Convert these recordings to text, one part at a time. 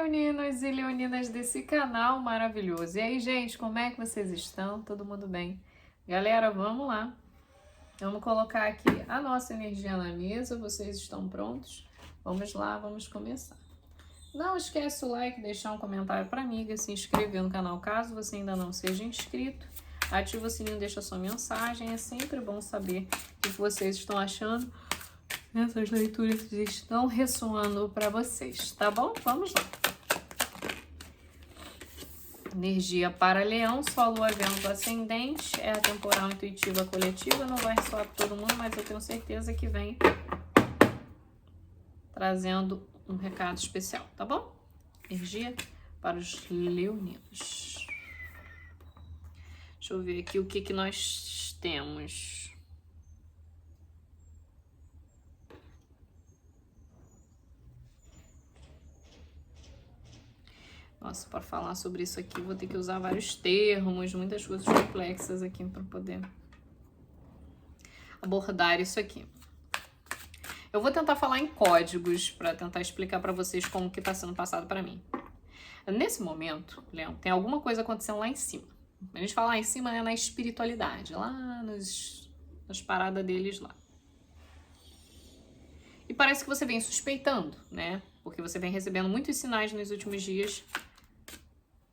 leoninos e leoninas desse canal maravilhoso. E aí, gente, como é que vocês estão? Todo mundo bem? Galera, vamos lá. Vamos colocar aqui a nossa energia na mesa. Vocês estão prontos? Vamos lá, vamos começar. Não esquece o like, deixar um comentário para amiga, se inscrever no canal caso você ainda não seja inscrito. Ativa o sininho, deixa sua mensagem. É sempre bom saber o que vocês estão achando. Essas leituras estão ressoando para vocês, tá bom? Vamos lá. Energia para Leão, Sol, Lua, Vênus, Ascendente. É a temporal intuitiva coletiva. Não vai ressoar para todo mundo, mas eu tenho certeza que vem trazendo um recado especial, tá bom? Energia para os leoninos. Deixa eu ver aqui o que nós temos. Nossa, para falar sobre isso aqui, vou ter que usar vários termos, muitas coisas complexas aqui para poder abordar isso aqui. Eu vou tentar falar em códigos para tentar explicar para vocês como que está sendo passado para mim. Nesse momento, Leão, tem alguma coisa acontecendo lá em cima. A gente fala lá em cima, né, na espiritualidade, lá nas paradas deles lá. E parece que você vem suspeitando, né? Porque você vem recebendo muitos sinais nos últimos dias.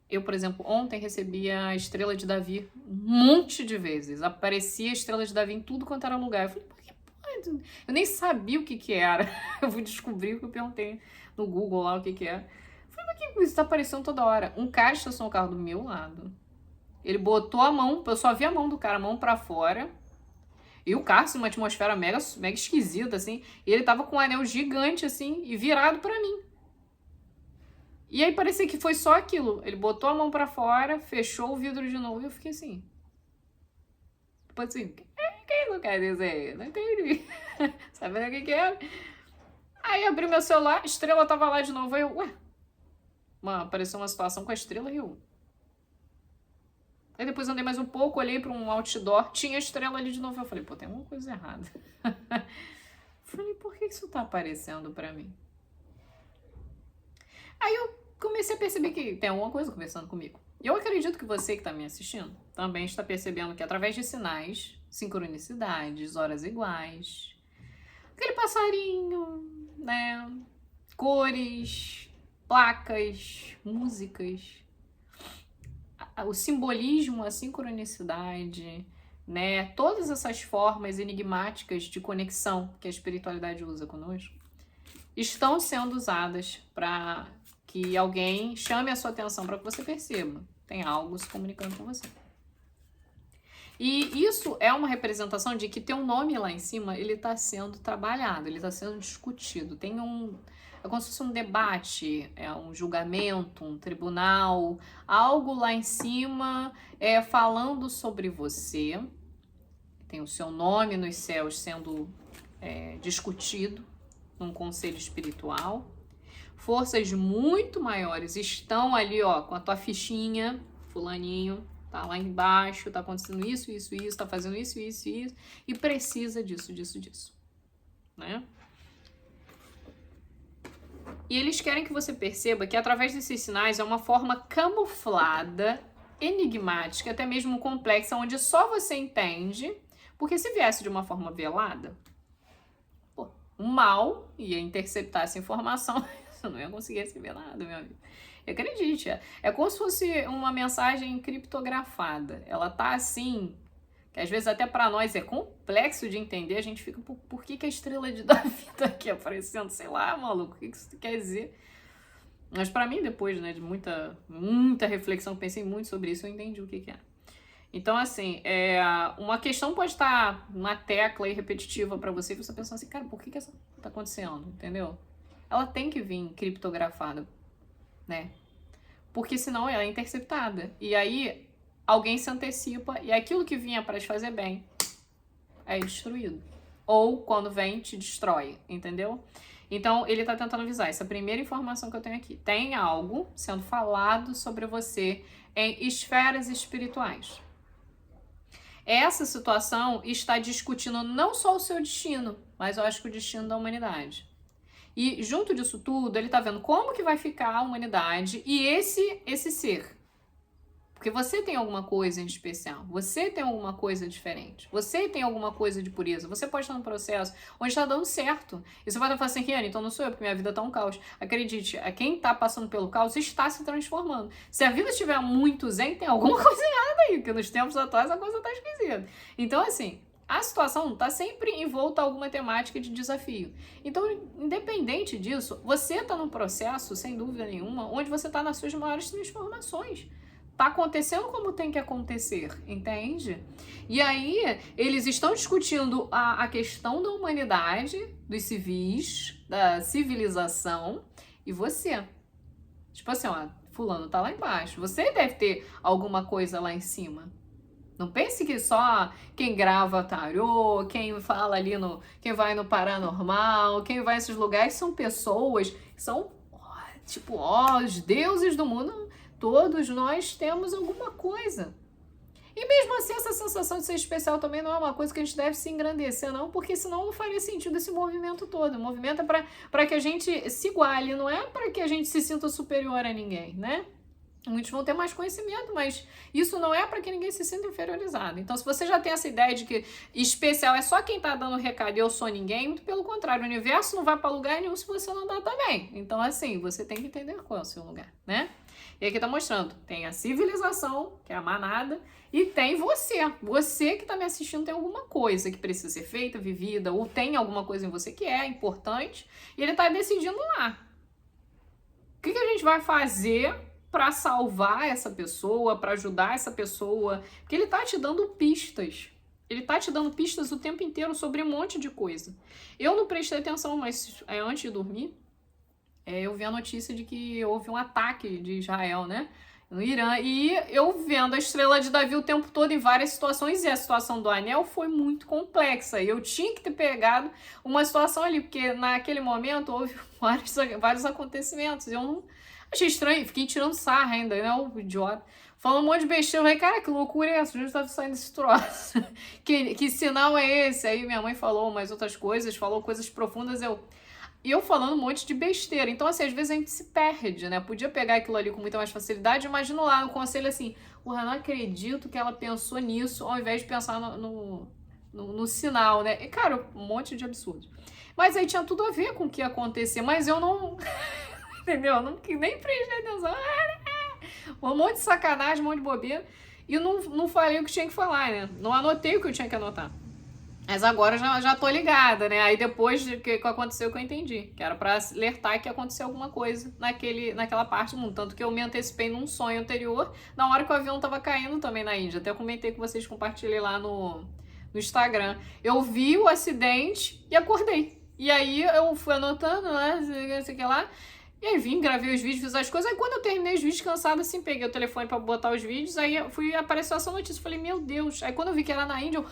Eu, por exemplo, ontem recebi a estrela de Davi um monte de vezes. Aparecia a estrela de Davi em tudo quanto era lugar. Eu falei, por que pode? Eu nem sabia o que era. Eu fui descobrir o que eu perguntei no Google lá o que era. Eu falei, mas que isso tá aparecendo toda hora? Um cara estacionou o carro do meu lado. Ele botou a mão, eu só vi a mão do cara, a mão pra fora. E o carro, assim, uma atmosfera mega esquisita, assim. E ele tava com um anel gigante, assim, e virado pra mim. E aí parecia que foi só aquilo. Ele botou a mão pra fora, fechou o vidro de novo e eu fiquei assim. Tipo assim, o que isso quer dizer? Não entendi. Sabendo o que era? Aí abri meu celular, a estrela tava lá de novo. Aí eu, ué. Apareceu uma situação com a estrela e eu... Aí depois andei mais um pouco, olhei pra um outdoor, tinha a estrela ali de novo. Eu falei, pô, tem alguma coisa errada. Falei, por que isso tá aparecendo pra mim? Aí eu comecei a perceber que tem alguma coisa conversando comigo. E eu acredito que você que está me assistindo também está percebendo que através de sinais, sincronicidades, horas iguais, aquele passarinho, né? Cores, placas, músicas, o simbolismo, a sincronicidade, né? Todas essas formas enigmáticas de conexão que a espiritualidade usa conosco estão sendo usadas para que alguém chame a sua atenção para que você perceba. Tem algo se comunicando com você. E isso é uma representação de que teu nome lá em cima, ele está sendo trabalhado, ele está sendo discutido. Tem é como se fosse um debate, um julgamento, um tribunal, algo lá em cima falando sobre você. Tem o seu nome nos céus sendo discutido num conselho espiritual. Forças muito maiores estão ali, ó, com a tua fichinha, fulaninho, tá lá embaixo, tá acontecendo isso, tá fazendo isso, e precisa disso, né? E eles querem que você perceba que através desses sinais é uma forma camuflada, enigmática, até mesmo complexa, onde só você entende, porque se viesse de uma forma velada, o mal ia interceptar essa informação. Você não ia conseguir receber nada, meu amigo. E acredite, é como se fosse uma mensagem criptografada. Ela tá assim, que às vezes até para nós é complexo de entender. A gente fica, por que a estrela de Davi tá aqui aparecendo? Sei lá, maluco, o que isso quer dizer? Mas para mim, depois, né, de muita reflexão, pensei muito sobre isso, eu entendi o que é. Então, assim, uma questão pode estar uma tecla aí repetitiva para você e você pensar assim, cara, por que isso tá acontecendo? Entendeu? Ela tem que vir criptografada, né? Porque senão ela é interceptada. E aí, alguém se antecipa e aquilo que vinha para te fazer bem é destruído. Ou, quando vem, te destrói, entendeu? Então, ele tá tentando avisar. Essa primeira informação que eu tenho aqui. Tem algo sendo falado sobre você em esferas espirituais. Essa situação está discutindo não só o seu destino, mas eu acho que o destino da humanidade. E junto disso tudo, ele tá vendo como que vai ficar a humanidade e esse ser. Porque você tem alguma coisa em especial, você tem alguma coisa diferente, você tem alguma coisa de pureza, você pode estar num processo onde está dando certo. E você vai estar falando assim, Riane, então não sou eu, porque minha vida está um caos. Acredite, quem está passando pelo caos está se transformando. Se a vida estiver muito zen, tem alguma coisa errada aí, porque nos tempos atuais a coisa está esquisita. Então, assim, a situação está sempre envolta a alguma temática de desafio. Então, independente disso, você está num processo, sem dúvida nenhuma, onde você está nas suas maiores transformações. Tá acontecendo como tem que acontecer, entende? E aí, eles estão discutindo a questão da humanidade, dos civis, da civilização, e você. Tipo assim, ó, fulano tá lá embaixo. Você deve ter alguma coisa lá em cima. Não pense que só quem grava tarô, quem fala ali quem vai no paranormal, quem vai nesses lugares são pessoas que são, tipo, os deuses do mundo. Todos nós temos alguma coisa. E mesmo assim, essa sensação de ser especial também não é uma coisa que a gente deve se engrandecer, não, porque senão não faria sentido esse movimento todo. O movimento é para que a gente se iguale, não é para que a gente se sinta superior a ninguém, né? Muitos vão ter mais conhecimento, mas isso não é para que ninguém se sinta inferiorizado. Então, se você já tem essa ideia de que especial é só quem tá dando recado e eu sou ninguém, muito pelo contrário, o universo não vai para lugar nenhum se você não dá também. Então, assim, você tem que entender qual é o seu lugar, né? E aqui tá mostrando, tem a civilização, que é a manada, e tem você. Você que tá me assistindo tem alguma coisa que precisa ser feita, vivida, ou tem alguma coisa em você que é importante, e ele tá decidindo lá. O que a gente vai fazer para salvar essa pessoa, para ajudar essa pessoa? Porque ele tá te dando pistas. Ele tá te dando pistas o tempo inteiro sobre um monte de coisa. Eu não prestei atenção, mas antes de dormir, eu vi a notícia de que houve um ataque de Israel, né, no Irã, e eu vendo a Estrela de Davi o tempo todo em várias situações, e a situação do anel foi muito complexa, e eu tinha que ter pegado uma situação ali, porque naquele momento houve vários acontecimentos, e eu não achei estranho, fiquei tirando sarra ainda, né, o idiota, falando um monte de besteira, eu falei, cara, que loucura é essa? A gente tá saindo desse troço, que sinal é esse? Aí minha mãe falou umas outras coisas, falou coisas profundas, e eu falando um monte de besteira. Então, assim, às vezes a gente se perde, né? Podia pegar aquilo ali com muita mais facilidade. Imagina lá no conselho assim, eu não acredito que ela pensou nisso, ao invés de pensar no sinal, né? E, cara, um monte de absurdo. Mas aí tinha tudo a ver com o que ia acontecer, mas eu não... Entendeu? Não, nem prestei atenção. Um monte de sacanagem, um monte de bobeira. E não falei o que tinha que falar, né? Não anotei o que eu tinha que anotar. Mas agora já tô ligada, né? Aí depois do que aconteceu que eu entendi. Que era pra alertar que aconteceu alguma coisa naquela parte do mundo. Tanto que eu me antecipei num sonho anterior, na hora que o avião tava caindo também na Índia. Até comentei com vocês, compartilhei lá no Instagram. Eu vi o acidente e acordei. E aí eu fui anotando, né? Não sei o que lá. E aí vim, gravei os vídeos, fiz as coisas. Aí quando eu terminei os vídeos, cansada, assim, peguei o telefone pra botar os vídeos. Aí apareceu essa notícia. Falei, meu Deus. Aí quando eu vi que era na Índia,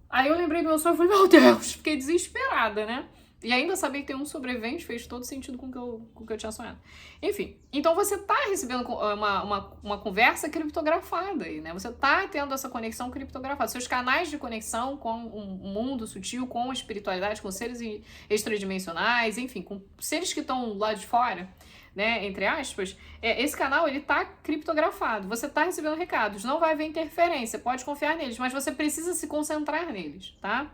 aí eu lembrei do meu sonho e falei, meu Deus, fiquei desesperada, né? E ainda saber que tem um sobrevivente fez todo sentido com o que eu tinha sonhado. Enfim, então você tá recebendo uma conversa criptografada aí, né? Você tá tendo essa conexão criptografada. Seus canais de conexão com o mundo sutil, com a espiritualidade, com seres extradimensionais, enfim, com seres que estão lá de fora, né, entre aspas, esse canal, ele tá criptografado, você tá recebendo recados, não vai haver interferência, pode confiar neles, mas você precisa se concentrar neles, tá?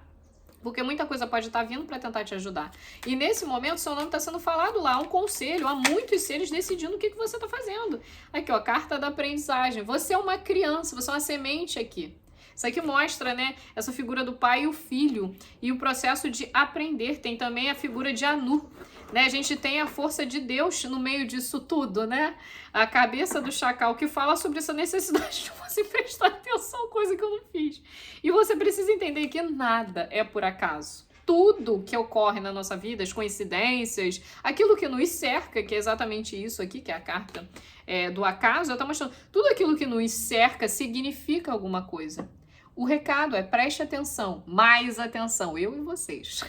Porque muita coisa pode estar vindo para tentar te ajudar. E nesse momento, seu nome está sendo falado lá, um conselho, há muitos seres decidindo o que você está fazendo. Aqui, ó, carta da aprendizagem. Você é uma criança, você é uma semente aqui. Isso aqui mostra, né, essa figura do pai e o filho e o processo de aprender. Tem também a figura de Anu, né? A gente tem a força de Deus no meio disso tudo, né? A cabeça do chacal que fala sobre essa necessidade de você prestar atenção, coisa que eu não fiz. E você precisa entender que nada é por acaso. Tudo que ocorre na nossa vida, as coincidências, aquilo que nos cerca, que é exatamente isso aqui, que é a carta do acaso, eu tô mostrando, tudo aquilo que nos cerca significa alguma coisa. O recado é preste atenção, mais atenção, eu e vocês,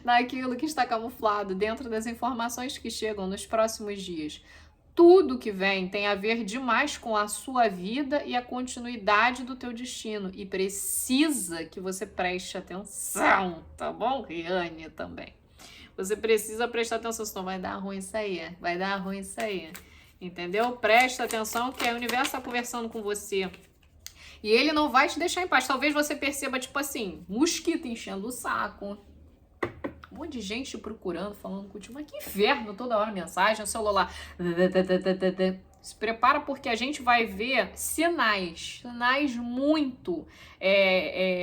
naquilo que está camuflado dentro das informações que chegam nos próximos dias. Tudo que vem tem a ver demais com a sua vida e a continuidade do teu destino. E precisa que você preste atenção, tá bom, Riane, também. Você precisa prestar atenção, senão vai dar ruim isso aí. Vai dar ruim isso aí. Entendeu? Presta atenção que o universo está conversando com você. E ele não vai te deixar em paz. Talvez você perceba, tipo assim, mosquito enchendo o saco. Um monte de gente procurando, falando contigo. Mas que inferno, toda hora mensagem, o celular. Se prepara porque a gente vai ver sinais muito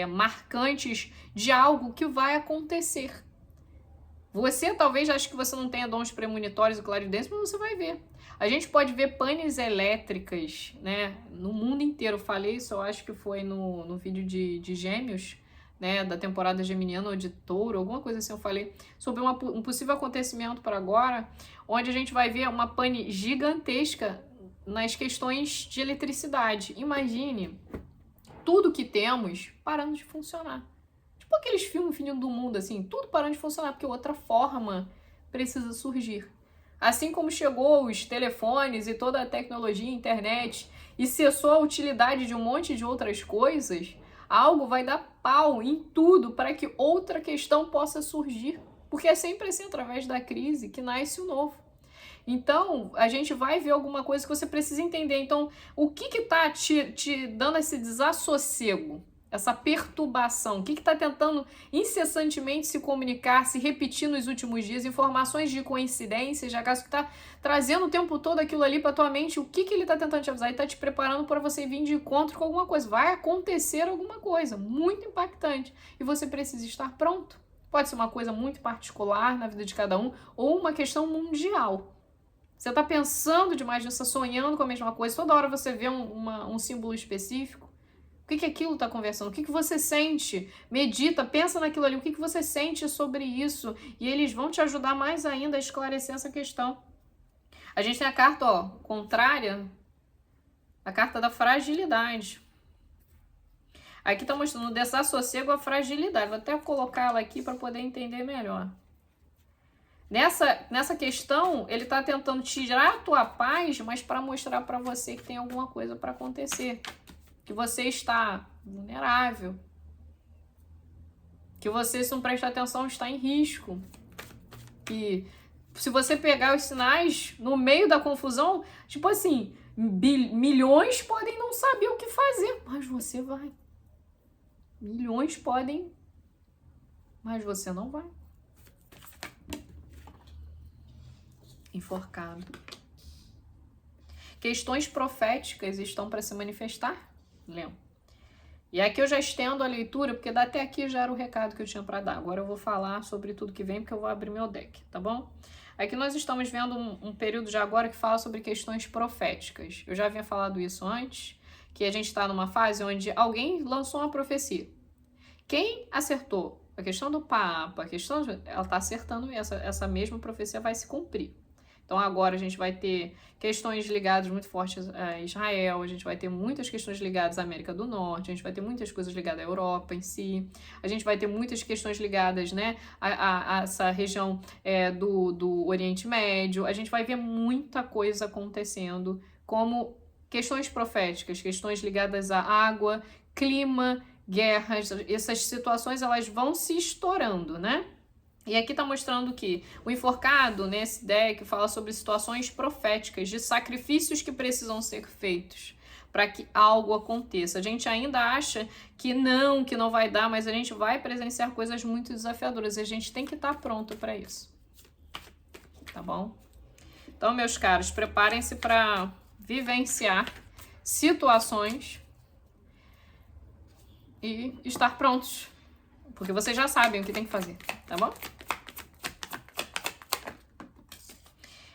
marcantes de algo que vai acontecer. Você talvez ache que você não tenha dons premonitórios e clarividência, mas você vai ver. A gente pode ver panes elétricas, né, no mundo inteiro. Eu falei isso, eu acho que foi no vídeo de Gêmeos, né, da temporada geminiana ou de Touro, alguma coisa assim eu falei, sobre um possível acontecimento para agora, onde a gente vai ver uma pane gigantesca nas questões de eletricidade. Imagine tudo que temos parando de funcionar. Tipo aqueles filmes Fim do Mundo, assim, tudo parando de funcionar, porque outra forma precisa surgir. Assim como chegou os telefones e toda a tecnologia, internet, e cessou a utilidade de um monte de outras coisas, algo vai dar pau em tudo para que outra questão possa surgir. Porque é sempre assim, através da crise, que nasce o novo. Então, a gente vai ver alguma coisa que você precisa entender. Então, o que está te dando esse desassossego? Essa perturbação, o que está tentando incessantemente se comunicar, se repetir nos últimos dias, informações de coincidências, de acaso que está trazendo o tempo todo aquilo ali para tua mente, o que ele está tentando te avisar? Ele está te preparando para você vir de encontro com alguma coisa, vai acontecer alguma coisa muito impactante e você precisa estar pronto. Pode ser uma coisa muito particular na vida de cada um ou uma questão mundial. Você está pensando demais nisso, sonhando com a mesma coisa, toda hora você vê um símbolo específico. O que aquilo está conversando? O que você sente? Medita, pensa naquilo ali. O que você sente sobre isso? E eles vão te ajudar mais ainda a esclarecer essa questão. A gente tem a carta, ó, contrária, a carta da fragilidade. Aqui está mostrando o desassossego à fragilidade. Vou até colocar ela aqui para poder entender melhor. Nessa questão, ele está tentando tirar a tua paz, mas para mostrar para você que tem alguma coisa para acontecer. Que você está vulnerável, que você, se não prestar atenção, está em risco. E se você pegar os sinais no meio da confusão, tipo assim, milhões podem não saber o que fazer, mas você vai. Milhões podem, mas você não vai. Enforcado. Questões proféticas estão para se manifestar? Leão. E aqui eu já estendo a leitura, porque até aqui já era o recado que eu tinha para dar. Agora eu vou falar sobre tudo que vem, porque eu vou abrir meu deck, tá bom? Aqui nós estamos vendo um período de agora que fala sobre questões proféticas. Eu já havia falado isso antes, que a gente está numa fase onde alguém lançou uma profecia. Quem acertou a questão do Papa, ela está acertando essa mesma profecia vai se cumprir. Então agora a gente vai ter questões ligadas muito fortes a Israel, a gente vai ter muitas questões ligadas à América do Norte, a gente vai ter muitas coisas ligadas à Europa em si, a gente vai ter muitas questões ligadas, né, a essa região do Oriente Médio, a gente vai ver muita coisa acontecendo como questões proféticas, questões ligadas à água, clima, guerras, essas situações elas vão se estourando, né? E aqui está mostrando que o enforcado, nesse deck, fala sobre situações proféticas, de sacrifícios que precisam ser feitos para que algo aconteça. A gente ainda acha que não vai dar, mas a gente vai presenciar coisas muito desafiadoras e a gente tem que estar pronto para isso. Tá bom? Então, meus caros, preparem-se para vivenciar situações e estar prontos. Porque vocês já sabem o que tem que fazer, tá bom?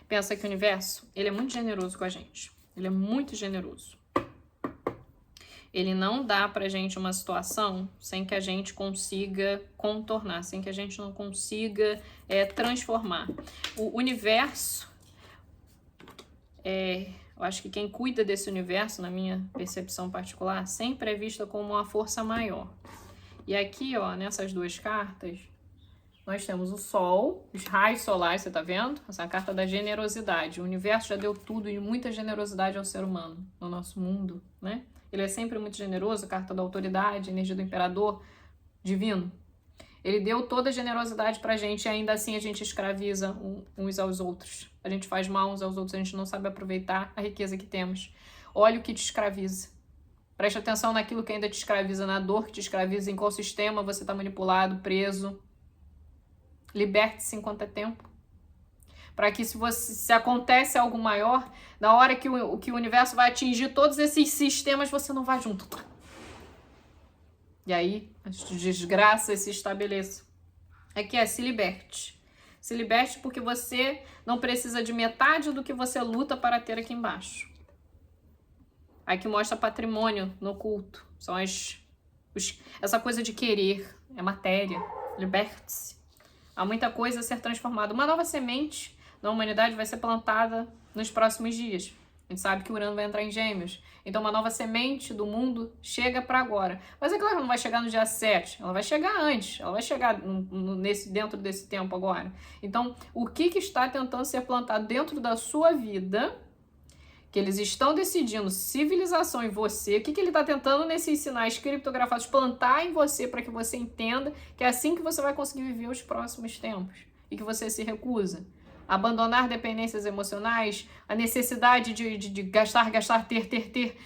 Pensa que o universo, ele é muito generoso com a gente. Ele é muito generoso. Ele não dá pra gente uma situação sem que a gente consiga contornar, sem que a gente não consiga transformar. O universo, eu acho que quem cuida desse universo, na minha percepção particular, sempre é vista como uma força maior. E aqui, ó, nessas duas cartas, nós temos o Sol, os raios solares, você tá vendo? Essa é a carta da generosidade. O universo já deu tudo e muita generosidade ao ser humano, no nosso mundo, né? Ele é sempre muito generoso, a carta da autoridade, energia do imperador divino. Ele deu toda a generosidade pra gente e ainda assim a gente escraviza uns aos outros. A gente faz mal uns aos outros, a gente não sabe aproveitar a riqueza que temos. Olha o que te escraviza. Preste atenção naquilo que ainda te escraviza, na dor que te escraviza, em qual sistema você está manipulado, preso. Liberte-se enquanto é tempo. Para que se acontece algo maior, na hora que o universo vai atingir todos esses sistemas, você não vai junto. E aí, as desgraças se estabeleçam. Aqui é, se liberte. Se liberte porque você não precisa de metade do que você luta para ter aqui embaixo. Aqui mostra patrimônio no culto. São essa coisa de querer, é matéria. Liberte-se. Há muita coisa a ser transformada. Uma nova semente na humanidade vai ser plantada nos próximos dias. A gente sabe que o Urano vai entrar em Gêmeos. Então uma nova semente do mundo chega para agora. Mas é claro que não vai chegar no dia 7. Ela vai chegar antes. Ela vai chegar dentro desse tempo agora. Então o que está tentando ser plantado dentro da sua vida, que eles estão decidindo civilização em você, o que ele está tentando nesses sinais criptografados plantar em você para que você entenda que é assim que você vai conseguir viver os próximos tempos e que você se recusa. Abandonar dependências emocionais, a necessidade de gastar, ter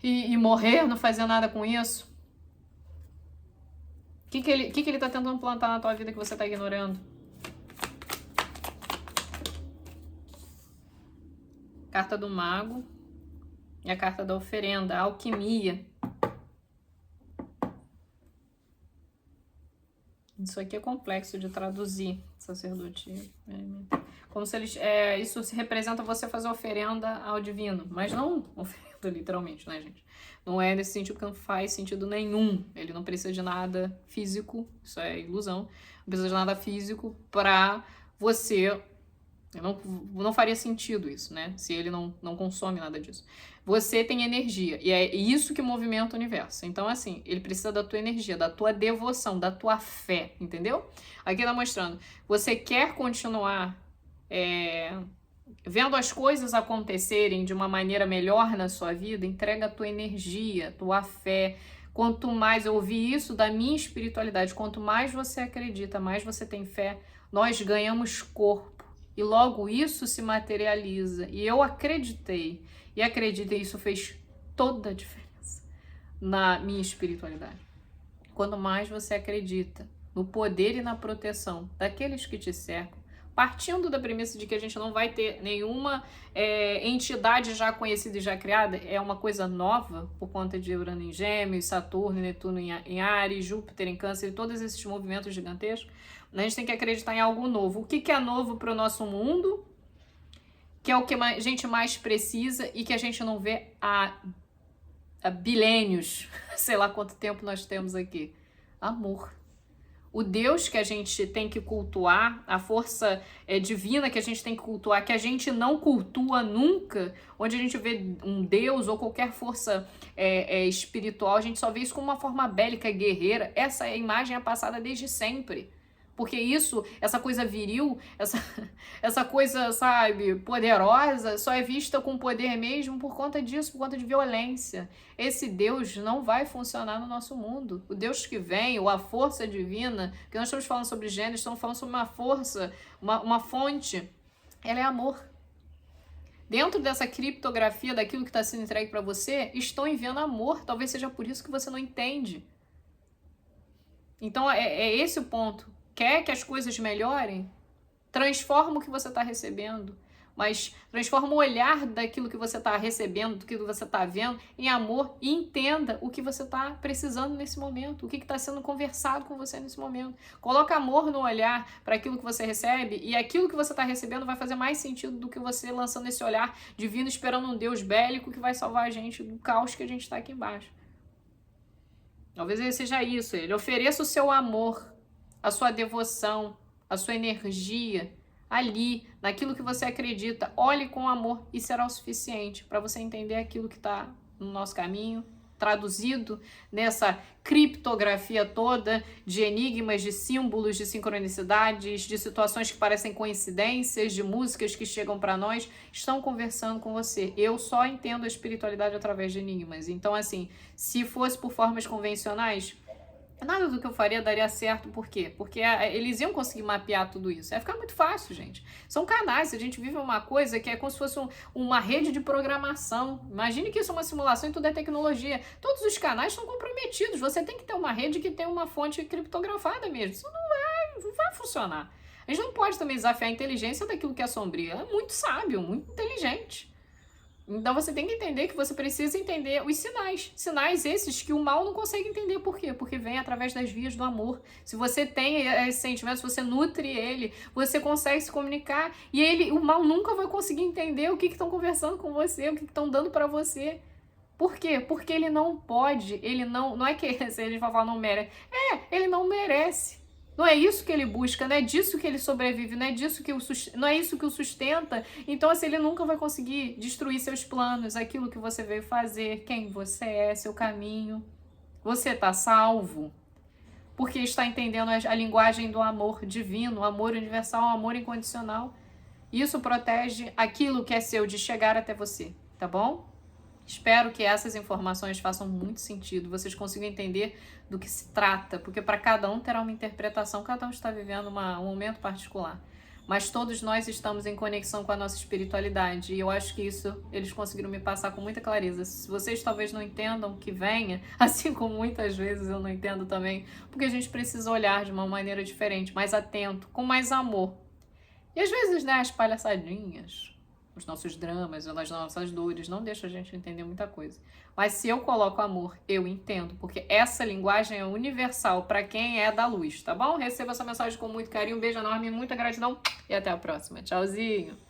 e morrer, não fazer nada com isso. O que ele está tentando plantar na tua vida que você está ignorando? Carta do Mago e a carta da oferenda, a alquimia. Isso aqui é complexo de traduzir, sacerdote. Como se eles, isso se representa você fazer oferenda ao divino, mas não oferenda literalmente, né, gente? Não é nesse sentido que não faz sentido nenhum. Ele não precisa de nada físico, isso é ilusão. Não precisa de nada físico para você. Não faria sentido isso, né? Se ele não consome nada disso. Você tem energia, e é isso que movimenta o universo. Então, assim, ele precisa da tua energia, da tua devoção, da tua fé, entendeu? Aqui tá mostrando, você quer continuar vendo as coisas acontecerem de uma maneira melhor na sua vida, entrega a tua energia, a tua fé. Quanto mais eu ouvi isso da minha espiritualidade, quanto mais você acredita, mais você tem fé, nós ganhamos corpo. E logo isso se materializa. E eu acreditei. E acreditei, isso fez toda a diferença na minha espiritualidade. Quanto mais você acredita no poder e na proteção daqueles que te cercam, partindo da premissa de que a gente não vai ter nenhuma entidade já conhecida e já criada, é uma coisa nova por conta de Urano em Gêmeos, Saturno e Netuno em Áries, Júpiter em Câncer e todos esses movimentos gigantescos. A gente tem que acreditar em algo novo. O que é novo para o nosso mundo? Que é o que a gente mais precisa e que a gente não vê há bilênios. Sei lá quanto tempo nós temos aqui. Amor. O Deus que a gente tem que cultuar, a força divina que a gente tem que cultuar, que a gente não cultua nunca, onde a gente vê um Deus ou qualquer força espiritual, a gente só vê isso como uma forma bélica, guerreira. Essa imagem é passada desde sempre. Porque isso, essa coisa viril, essa coisa, sabe, poderosa, só é vista com poder mesmo por conta disso, por conta de violência. Esse Deus não vai funcionar no nosso mundo. O Deus que vem, ou a força divina, que nós estamos falando sobre gêneros, estamos falando sobre uma força, uma fonte, ela é amor. Dentro dessa criptografia daquilo que está sendo entregue para você, estão enviando amor. Talvez seja por isso que você não entende. Então, é esse o ponto. Quer que as coisas melhorem? Transforma o que você está recebendo, mas transforma o olhar daquilo que você está recebendo, do que você está vendo, em amor e entenda o que você está precisando nesse momento, o que está sendo conversado com você nesse momento. Coloca amor no olhar para aquilo que você recebe e aquilo que você está recebendo vai fazer mais sentido do que você lançando esse olhar divino esperando um Deus bélico que vai salvar a gente do caos que a gente está aqui embaixo. Talvez seja isso, ele ofereça o seu amor, a sua devoção, a sua energia ali, naquilo que você acredita. Olhe com amor e será o suficiente para você entender aquilo que está no nosso caminho, traduzido nessa criptografia toda de enigmas, de símbolos, de sincronicidades, de situações que parecem coincidências, de músicas que chegam para nós, estão conversando com você. Eu só entendo a espiritualidade através de enigmas. Então, assim, se fosse por formas convencionais, Nada do que eu faria daria certo, por quê? Porque eles iam conseguir mapear tudo isso. Ia ficar muito fácil, gente. São canais, a gente vive uma coisa que é como se fosse uma rede de programação. Imagine que isso é uma simulação e tudo é tecnologia. Todos os canais estão comprometidos. Você tem que ter uma rede que tem uma fonte criptografada mesmo. Isso não vai funcionar. A gente não pode também desafiar a inteligência daquilo que é sombrio. É muito sábio, muito inteligente. Então você tem que entender que você precisa entender os sinais. Sinais esses que o mal não consegue entender. Por quê? Porque vem através das vias do amor. Se você tem esse sentimento, se você nutre ele, você consegue se comunicar. E o mal nunca vai conseguir entender o que estão conversando com você, o que estão dando para você. Por quê? Porque ele não pode, ele não é que se ele vai falar não merece. Ele não merece. Não é isso que ele busca, não é disso que ele sobrevive, não é isso que o sustenta. Então, assim, ele nunca vai conseguir destruir seus planos, aquilo que você veio fazer, quem você é, seu caminho. Você está salvo porque está entendendo a linguagem do amor divino, o amor universal, o amor incondicional. Isso protege aquilo que é seu de chegar até você, tá bom? Espero que essas informações façam muito sentido, vocês consigam entender do que se trata, porque para cada um terá uma interpretação, cada um está vivendo um momento particular. Mas todos nós estamos em conexão com a nossa espiritualidade, e eu acho que isso eles conseguiram me passar com muita clareza. Se vocês talvez não entendam, que venha, assim como muitas vezes eu não entendo também, porque a gente precisa olhar de uma maneira diferente, mais atento, com mais amor. E às vezes, né, as palhaçadinhas, os nossos dramas, as nossas dores, não deixa a gente entender muita coisa. Mas se eu coloco amor, eu entendo, porque essa linguagem é universal para quem é da luz, tá bom? Receba essa mensagem com muito carinho, um beijo enorme, muita gratidão e até a próxima. Tchauzinho!